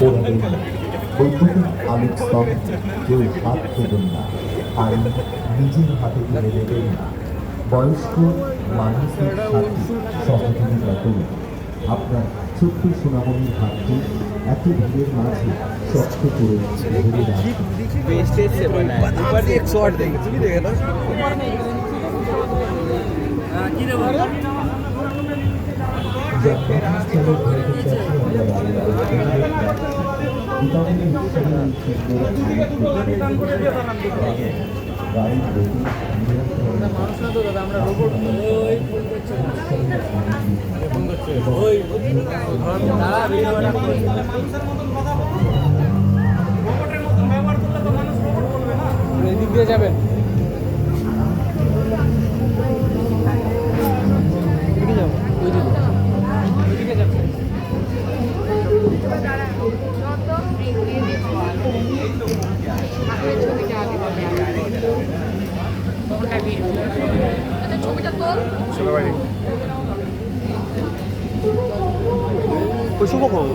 ওড়াবেন না, বৈদ্যুতিক আলোক স্তম্ভ কেউ হাত দেবেন না, আইন নিজের হাতে তুলে নেবেন না। বয়স্ক মানুষের সাথে সহযোগিতা করুন। আপনার ছোট্ট সোনামণির হাতটি এত ভিড়ের মাঝে শক্ত করে ধরে রাখুন। এদিক দিয়ে যাবেন। এদিকে যাবো, ওইদিকে যাচ্ছে। ছবিটা তোল। শুভ খবর।